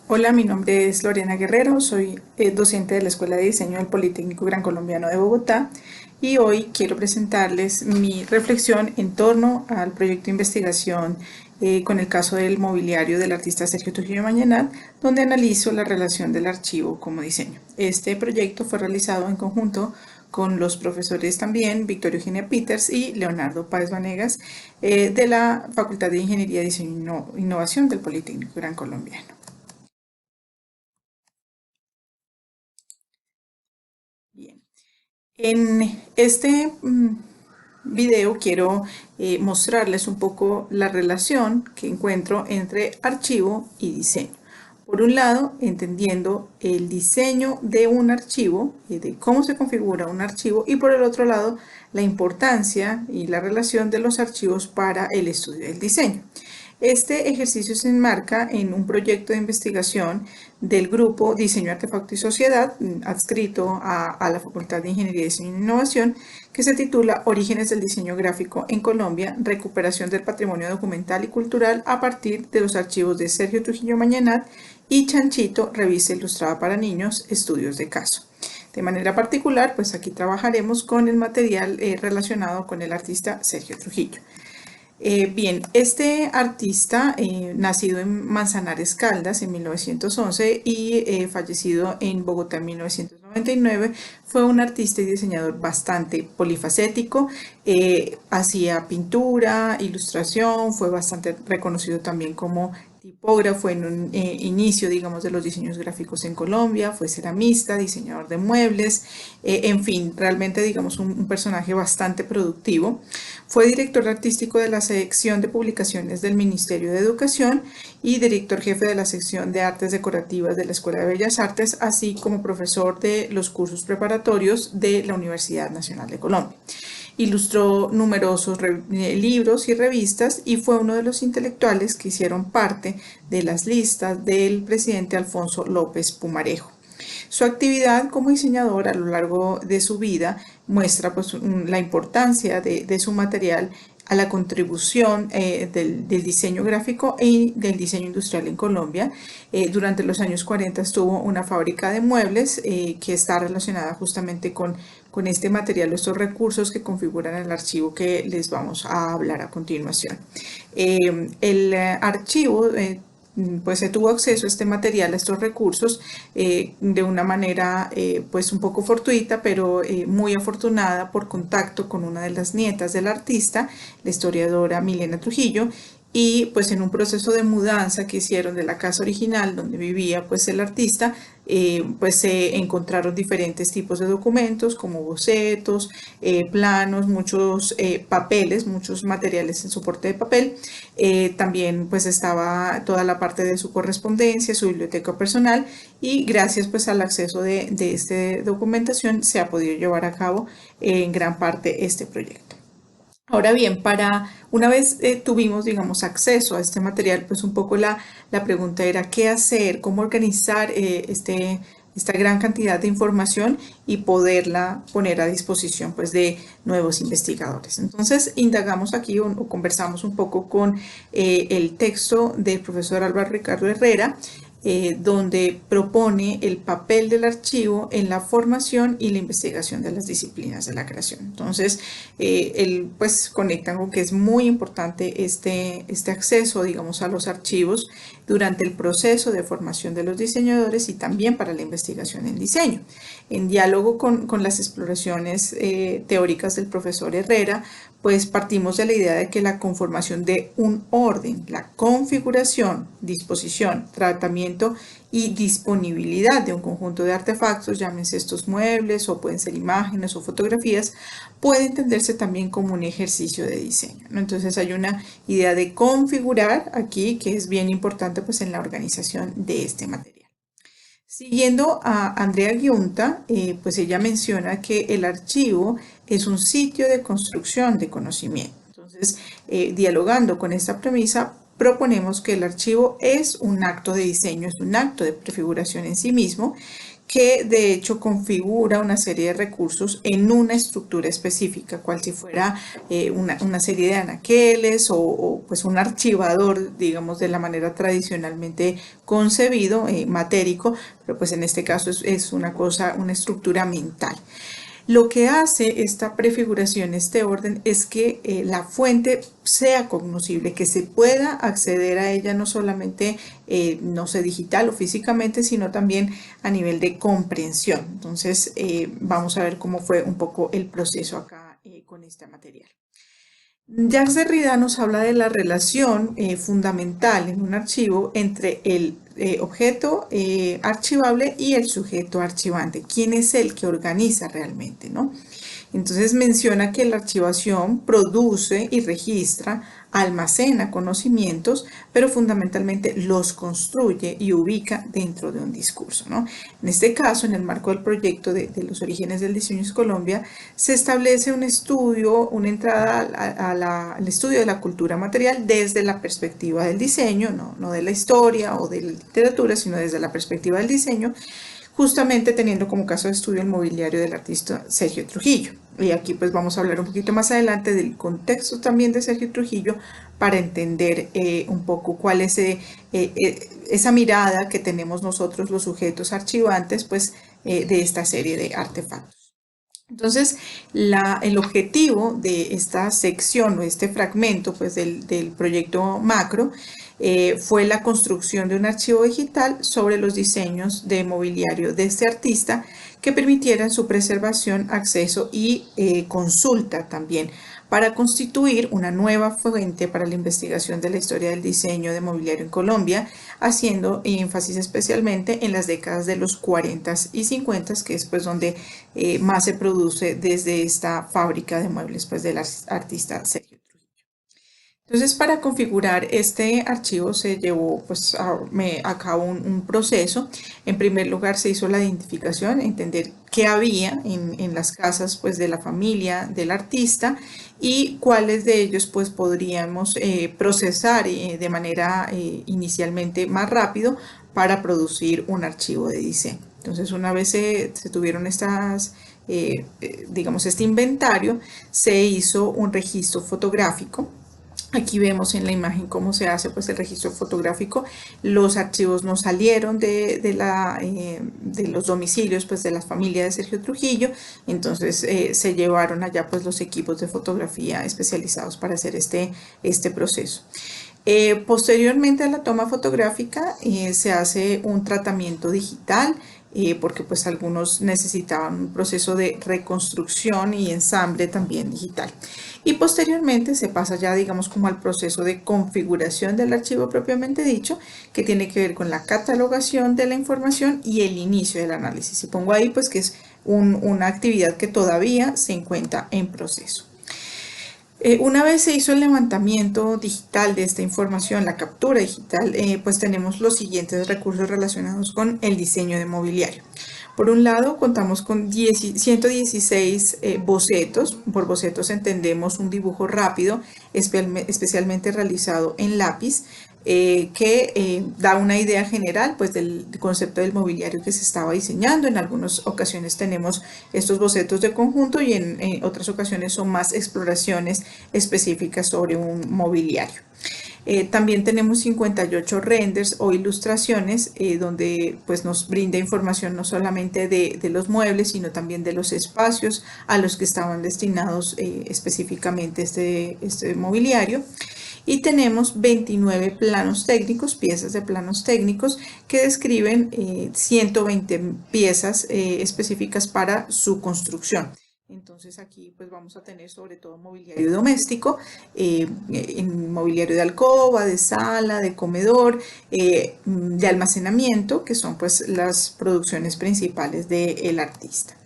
Hola, mi nombre es Lorena Guerrero, soy docente de la Escuela de Diseño del Politécnico Gran Colombiano de Bogotá y hoy quiero presentarles mi reflexión en torno al proyecto de investigación con el caso del mobiliario del artista Sergio Trujillo Mañanat, donde analizo la relación del archivo como diseño. Este proyecto fue realizado en conjunto con los profesores también Victoria Eugenia Peters y Leonardo Páez Vanegas de la Facultad de Ingeniería, Diseño e Innovación del Politécnico Gran Colombiano. Bien. En este video quiero mostrarles un poco la relación que encuentro entre archivo y diseño. Por un lado, entendiendo el diseño de un archivo, de cómo se configura un archivo, y por el otro lado, la importancia y la relación de los archivos para el estudio del diseño. Este ejercicio se enmarca en un proyecto de investigación del grupo Diseño, Artefacto y Sociedad, adscrito a la Facultad de Ingeniería, Diseño e Innovación, que se titula Orígenes del diseño gráfico en Colombia, recuperación del patrimonio documental y cultural a partir de los archivos de Sergio Trujillo Mañanat y Chanchito, revista ilustrada para niños, estudios de caso. De manera particular, pues aquí trabajaremos con el material relacionado con el artista Sergio Trujillo. Bien, este artista, nacido en Manzanares, Caldas, en 1911 y fallecido en Bogotá en 1999, fue un artista y diseñador bastante polifacético. Hacía pintura, ilustración, fue bastante reconocido también como tipógrafo en un inicio, digamos, de los diseños gráficos en Colombia, fue ceramista, diseñador de muebles, en fin, realmente, digamos, un personaje bastante productivo. Fue director artístico de la sección de publicaciones del Ministerio de Educación y director jefe de la sección de artes decorativas de la Escuela de Bellas Artes, así como profesor de los cursos preparatorios de la Universidad Nacional de Colombia. Ilustró numerosos libros y revistas y fue uno de los intelectuales que hicieron parte de las listas del presidente Alfonso López Pumarejo. Su actividad como diseñador a lo largo de su vida muestra pues, la importancia de su material a la contribución del diseño gráfico y del diseño industrial en Colombia. Durante los años 40 estuvo una fábrica de muebles que está relacionada justamente con este material, estos recursos que configuran el archivo que les vamos a hablar a continuación. El archivo pues se tuvo acceso a este material, a estos recursos, de una manera pues un poco fortuita, pero muy afortunada por contacto con una de las nietas del artista, la historiadora Milena Trujillo, y pues en un proceso de mudanza que hicieron de la casa original donde vivía pues el artista, pues se encontraron diferentes tipos de documentos como bocetos, planos, muchos papeles, muchos materiales en soporte de papel. También pues estaba toda la parte de su correspondencia, su biblioteca personal, y gracias pues al acceso de esta documentación se ha podido llevar a cabo en gran parte este proyecto. Ahora bien, para una vez tuvimos, digamos, acceso a este material, pues un poco la pregunta era qué hacer, cómo organizar esta gran cantidad de información y poderla poner a disposición pues de nuevos investigadores. Entonces indagamos aquí o conversamos un poco con el texto del profesor Álvaro Ricardo Herrera, donde propone el papel del archivo en la formación y la investigación de las disciplinas de la creación. Entonces, él pues conecta con que es muy importante este acceso, digamos, a los archivos durante el proceso de formación de los diseñadores y también para la investigación en diseño. En diálogo con las exploraciones teóricas del profesor Herrera, pues partimos de la idea de que la conformación de un orden, la configuración, disposición, tratamiento y disponibilidad de un conjunto de artefactos, llámense estos muebles o pueden ser imágenes o fotografías, puede entenderse también como un ejercicio de diseño, ¿no? Entonces hay una idea de configurar aquí que es bien importante pues en la organización de este material. Siguiendo a Andrea Giunta, pues ella menciona que el archivo es un sitio de construcción de conocimiento. Entonces, dialogando con esta premisa, proponemos que el archivo es un acto de diseño, es un acto de prefiguración en sí mismo, que de hecho configura una serie de recursos en una estructura específica, cual si fuera una serie de anaqueles pues un archivador, digamos, de la manera tradicionalmente concebido, matérico, pero pues en este caso es una cosa, una estructura mental. Lo que hace esta prefiguración, este orden, es que la fuente sea cognoscible, que se pueda acceder a ella no solamente, no sé, digital o físicamente, sino también a nivel de comprensión. Entonces, vamos a ver cómo fue un poco el proceso acá con este material. Jacques Derrida nos habla de la relación fundamental en un archivo entre el objeto archivable y el sujeto archivante. ¿Quién es el que organiza realmente, no? Entonces menciona que la archivación produce y registra, almacena conocimientos, pero fundamentalmente los construye y ubica dentro de un discurso, ¿no? En este caso, en el marco del proyecto de los orígenes del diseño en Colombia, se establece un estudio, una entrada al estudio de la cultura material desde la perspectiva del diseño, no de la historia o de la literatura, sino desde la perspectiva del diseño, justamente teniendo como caso de estudio el mobiliario del artista Sergio Trujillo. Y aquí pues vamos a hablar un poquito más adelante del contexto también de Sergio Trujillo para entender un poco cuál es esa mirada que tenemos nosotros los sujetos archivantes pues de esta serie de artefactos. Entonces, el objetivo de esta sección o este fragmento pues, del proyecto macro fue la construcción de un archivo digital sobre los diseños de mobiliario de este artista que permitieran su preservación, acceso y consulta también para constituir una nueva fuente para la investigación de la historia del diseño de mobiliario en Colombia, haciendo énfasis especialmente en las décadas de los 40 y 50, que es pues donde más se produce desde esta fábrica de muebles pues del artista Sergio Trujillo. Entonces, para configurar este archivo se llevó pues, a cabo un proceso. En primer lugar, se hizo la identificación, entender qué había en las casas pues, de la familia del artista y cuáles de ellos pues, podríamos procesar de manera inicialmente más rápido para producir un archivo de diseño. Entonces, una vez se tuvieron estas, digamos, este inventario, se hizo un registro fotográfico. Aquí vemos en la imagen cómo se hace pues, el registro fotográfico. Los archivos no salieron de los domicilios pues, de la familia de Sergio Trujillo, entonces se llevaron allá pues, los equipos de fotografía especializados para hacer este proceso. Posteriormente a la toma fotográfica se hace un tratamiento digital porque pues algunos necesitaban un proceso de reconstrucción y ensamble también digital. Y posteriormente se pasa ya digamos como al proceso de configuración del archivo propiamente dicho, que tiene que ver con la catalogación de la información y el inicio del análisis. Y pongo ahí pues que es una actividad que todavía se encuentra en proceso. Una vez se hizo el levantamiento digital de esta información, la captura digital, pues tenemos los siguientes recursos relacionados con el diseño de mobiliario. Por un lado, contamos con 116 bocetos. Por bocetos entendemos un dibujo rápido, especialmente realizado en lápiz, que da una idea general pues, del concepto del mobiliario que se estaba diseñando. En algunas ocasiones tenemos estos bocetos de conjunto y en otras ocasiones son más exploraciones específicas sobre un mobiliario. También tenemos 58 renders o ilustraciones donde pues, nos brinda información no solamente de los muebles, sino también de los espacios a los que estaban destinados específicamente este mobiliario. Y tenemos 29 planos técnicos, piezas de planos técnicos que describen 120 piezas específicas para su construcción. Entonces aquí pues vamos a tener sobre todo mobiliario doméstico, mobiliario de alcoba, de sala, de comedor, de almacenamiento, que son pues las producciones principales del artista.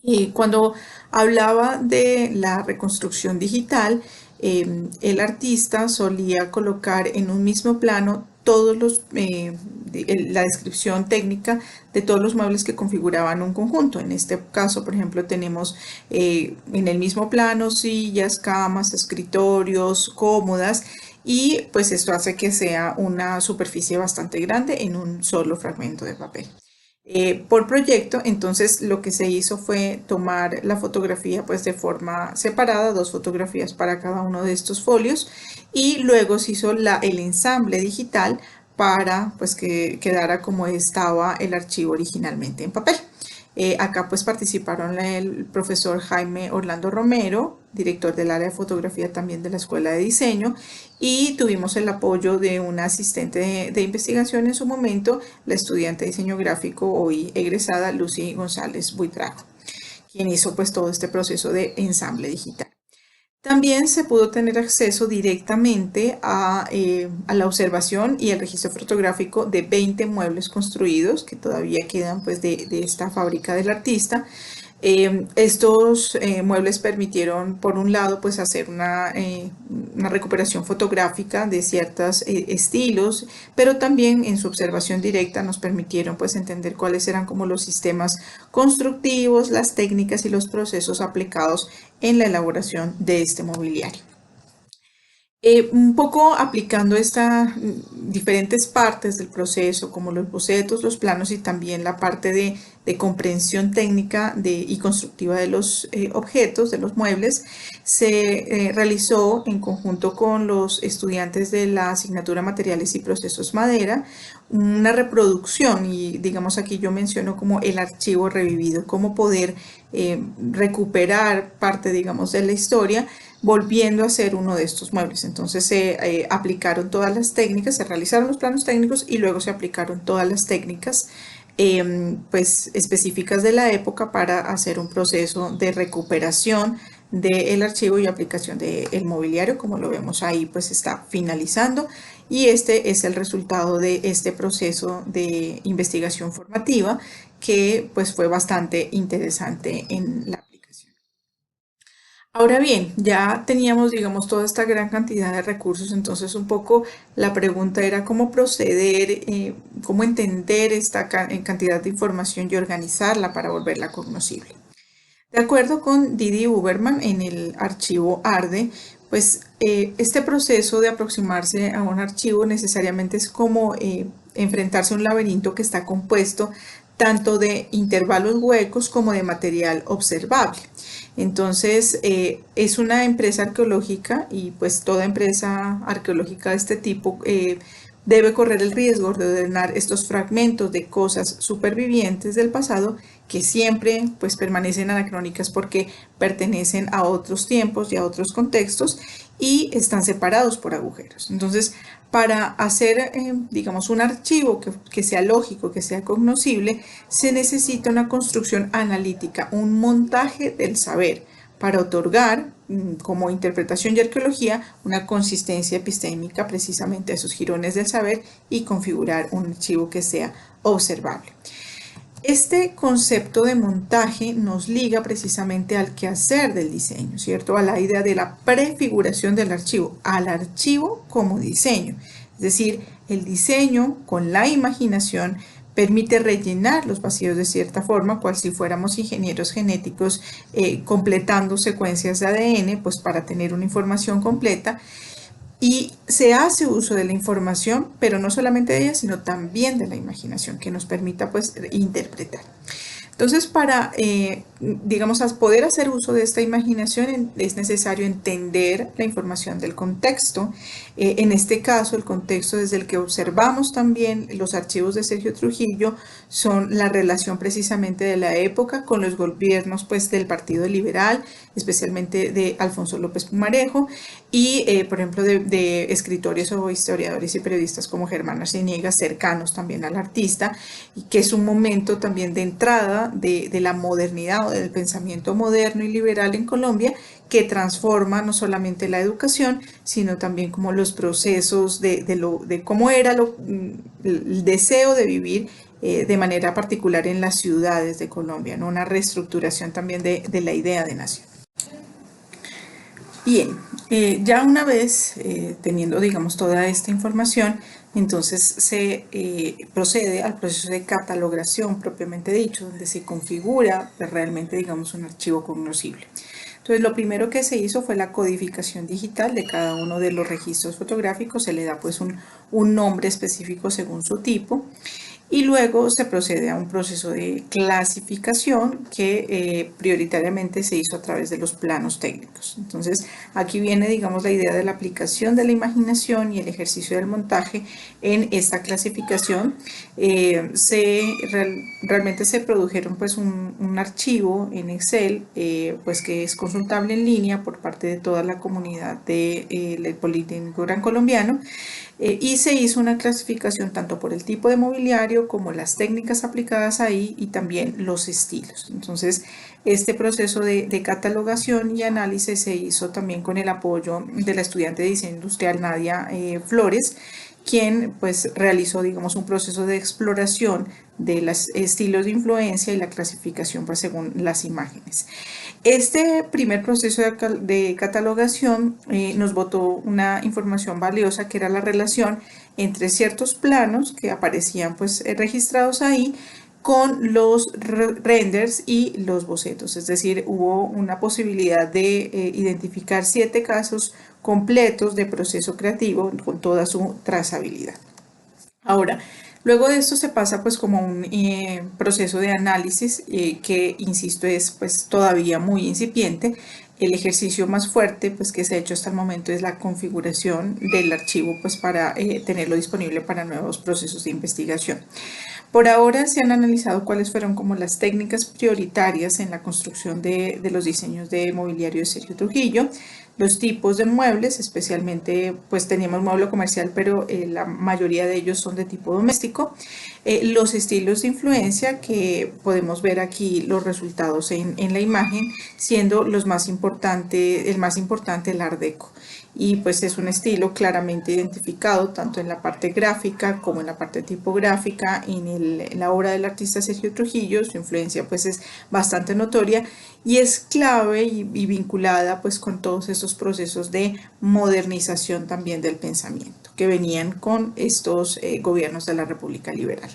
Y cuando hablaba de la reconstrucción digital, el artista solía colocar en un mismo plano todos la descripción técnica de todos los muebles que configuraban un conjunto. En este caso, por ejemplo, tenemos en el mismo plano sillas, camas, escritorios, cómodas, y pues esto hace que sea una superficie bastante grande en un solo fragmento de papel. por proyecto. Entonces lo que se hizo fue tomar la fotografía pues de forma separada, 2 fotografías para cada uno de estos folios, y luego se hizo el ensamble digital para pues que quedara como estaba el archivo originalmente en papel. Acá pues participaron el profesor Jaime Orlando Romero, director del área de fotografía también de la Escuela de Diseño, y tuvimos el apoyo de una asistente de investigación en su momento, la estudiante de diseño gráfico hoy egresada Lucy González Buitrago, quien hizo pues todo este proceso de ensamble digital. También se pudo tener acceso directamente a la observación y el registro fotográfico de 20 muebles construidos que todavía quedan pues de esta fábrica del artista. Estos muebles permitieron, por un lado, pues hacer una recuperación fotográfica de ciertos estilos, pero también en su observación directa nos permitieron pues entender cuáles eran como los sistemas constructivos, las técnicas y los procesos aplicados en la elaboración de este mobiliario. Un poco aplicando estas diferentes partes del proceso, como los bocetos, los planos y también la parte de comprensión técnica y constructiva de los objetos, de los muebles, se realizó en conjunto con los estudiantes de la asignatura Materiales y Procesos Madera una reproducción, y digamos aquí yo menciono como el archivo revivido, cómo poder recuperar parte digamos de la historia volviendo a ser uno de estos muebles. Entonces se aplicaron todas las técnicas, se realizaron los planos técnicos y luego se aplicaron todas las técnicas pues específicas de la época para hacer un proceso de recuperación del archivo y aplicación del mobiliario. Como lo vemos ahí, pues está finalizando, y este es el resultado de este proceso de investigación formativa que pues fue bastante interesante en la aplicación. Ahora bien, ya teníamos, digamos, toda esta gran cantidad de recursos, entonces un poco la pregunta era cómo proceder, cómo entender esta cantidad de información y organizarla para volverla cognoscible. De acuerdo con Didi Uberman en el archivo ARDE, pues este proceso de aproximarse a un archivo necesariamente es como enfrentarse a un laberinto que está compuesto tanto de intervalos huecos como de material observable. Entonces, es una empresa arqueológica, y pues toda empresa arqueológica de este tipo debe correr el riesgo de ordenar estos fragmentos de cosas supervivientes del pasado que siempre pues permanecen anacrónicas porque pertenecen a otros tiempos y a otros contextos y están separados por agujeros. Entonces, para hacer, digamos, un archivo que sea lógico, que sea cognoscible, se necesita una construcción analítica, un montaje del saber para otorgar, como interpretación y arqueología, una consistencia epistémica precisamente a esos jirones del saber y configurar un archivo que sea observable. Este concepto de montaje nos liga precisamente al quehacer del diseño, ¿cierto? A la idea de la prefiguración del archivo, al archivo como diseño. Es decir, el diseño con la imaginación permite rellenar los vacíos de cierta forma, cual si fuéramos ingenieros genéticos completando secuencias de ADN, pues para tener una información completa. Y se hace uso de la información, pero no solamente de ella, sino también de la imaginación, que nos permita pues interpretar. Entonces, para, digamos, poder hacer uso de esta imaginación es necesario entender la información del contexto. En este caso, el contexto desde el que observamos también los archivos de Sergio Trujillo son la relación precisamente de la época con los gobiernos pues, del Partido Liberal, especialmente de Alfonso López Pumarejo, y, por ejemplo, de escritores o historiadores y periodistas como Germán Arciniegas, cercanos también al artista, y que es un momento también de entrada de la modernidad o del pensamiento moderno y liberal en Colombia, que transforma no solamente la educación, sino también como los procesos de cómo era el deseo de vivir de manera particular en las ciudades de Colombia, ¿no? Una reestructuración también de la idea de nación. Bien, ya una vez teniendo, digamos, toda esta información, entonces se procede al proceso de catalogación propiamente dicho, donde se configura realmente, digamos, un archivo cognoscible. Entonces, lo primero que se hizo fue la codificación digital de cada uno de los registros fotográficos. Se le da pues un nombre específico según su tipo. y luego se procede a un proceso de clasificación que prioritariamente se hizo a través de los planos técnicos. Entonces, aquí viene, digamos, la idea de la aplicación de la imaginación y el ejercicio del montaje en esta clasificación. Realmente se produjeron pues un archivo en Excel pues que es consultable en línea por parte de toda la comunidad del Politécnico Gran Colombiano. Y se hizo una clasificación tanto por el tipo de mobiliario como las técnicas aplicadas ahí y también los estilos. Entonces, este proceso de catalogación y análisis se hizo también con el apoyo de la estudiante de diseño industrial Nadia Flores, quien pues realizó, digamos, un proceso de exploración de los estilos de influencia y la clasificación pues, según las imágenes. Este primer proceso de catalogación nos botó una información valiosa que era la relación entre ciertos planos que aparecían pues registrados ahí con los renders y los bocetos, es decir, hubo una posibilidad de identificar 7 casos completos de proceso creativo con toda su trazabilidad. Ahora, luego de esto se pasa pues como un proceso de análisis que, insisto, es pues todavía muy incipiente. El ejercicio más fuerte pues que se ha hecho hasta el momento es la configuración del archivo pues para tenerlo disponible para nuevos procesos de investigación. Por ahora se han analizado cuáles fueron como las técnicas prioritarias en la construcción de los diseños de mobiliario de Sergio Trujillo, los tipos de muebles, especialmente pues teníamos mueble comercial, pero la mayoría de ellos son de tipo doméstico, los estilos de influencia que podemos ver aquí los resultados en la imagen, siendo los más importante, el más importante el Art Deco. Y pues es un estilo claramente identificado tanto en la parte gráfica como en la parte tipográfica en la obra del artista Sergio Trujillo. Su influencia pues es bastante notoria y es clave y vinculada pues con todos esos procesos de modernización también del pensamiento que venían con estos gobiernos de la República Liberal.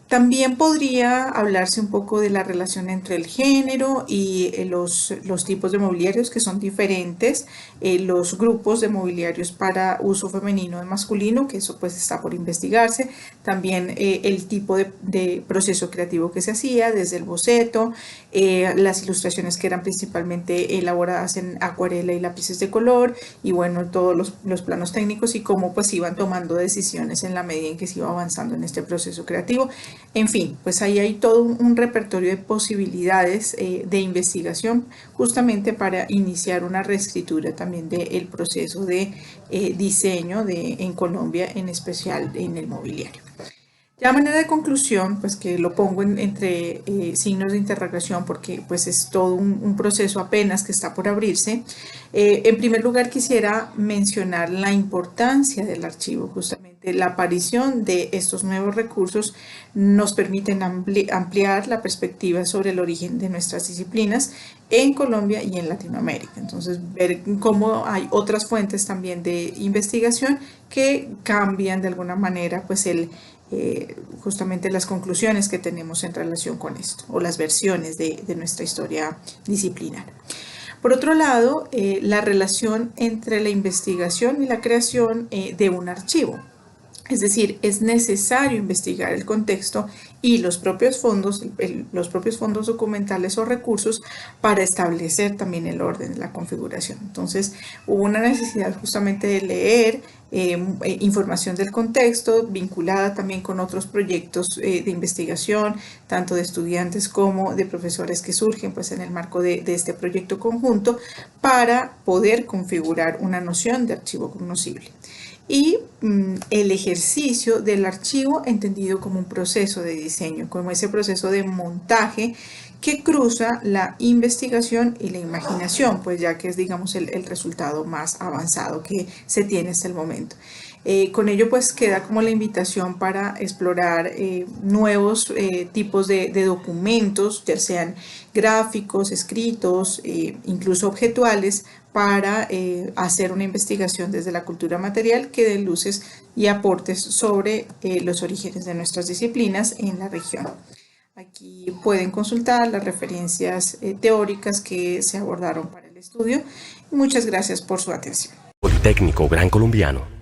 También podría hablarse un poco de la relación entre el género y los tipos de mobiliarios que son diferentes, los grupos de mobiliarios para uso femenino y masculino, que eso pues está por investigarse, también el tipo de proceso creativo que se hacía, desde el boceto, las ilustraciones que eran principalmente elaboradas en acuarela y lápices de color, y bueno, todos los planos técnicos y cómo pues iban tomando decisiones en la medida en que se iba avanzando en este proceso creativo. En fin, pues ahí hay todo un repertorio de posibilidades de investigación justamente para iniciar una reescritura también del proceso de diseño en Colombia, en especial en el mobiliario. Ya a manera de conclusión, pues que lo pongo entre signos de interrogación porque pues es todo un proceso apenas que está por abrirse. En primer lugar quisiera mencionar la importancia del archivo, justamente la aparición de estos nuevos recursos nos permiten ampliar la perspectiva sobre el origen de nuestras disciplinas en Colombia y en Latinoamérica. Entonces, ver cómo hay otras fuentes también de investigación que cambian de alguna manera pues justamente las conclusiones que tenemos en relación con esto o las versiones de nuestra historia disciplinar. Por otro lado, la relación entre la investigación y la creación de un archivo. Es decir, es necesario investigar el contexto y los propios fondos documentales o recursos para establecer también el orden de la configuración. Entonces, hubo una necesidad justamente de leer información del contexto vinculada también con otros proyectos de investigación, tanto de estudiantes como de profesores que surgen pues, en el marco de este proyecto conjunto para poder configurar una noción de archivo cognoscible. Y el ejercicio del archivo entendido como un proceso de diseño, como ese proceso de montaje que cruza la investigación y la imaginación, pues ya que es, digamos, el resultado más avanzado que se tiene hasta el momento. Con ello pues queda como la invitación para explorar nuevos tipos de documentos, ya sean gráficos, escritos, incluso objetuales, para hacer una investigación desde la cultura material que dé luces y aportes sobre los orígenes de nuestras disciplinas en la región. Aquí pueden consultar las referencias teóricas que se abordaron para el estudio. Muchas gracias por su atención. Politécnico Gran Colombiano.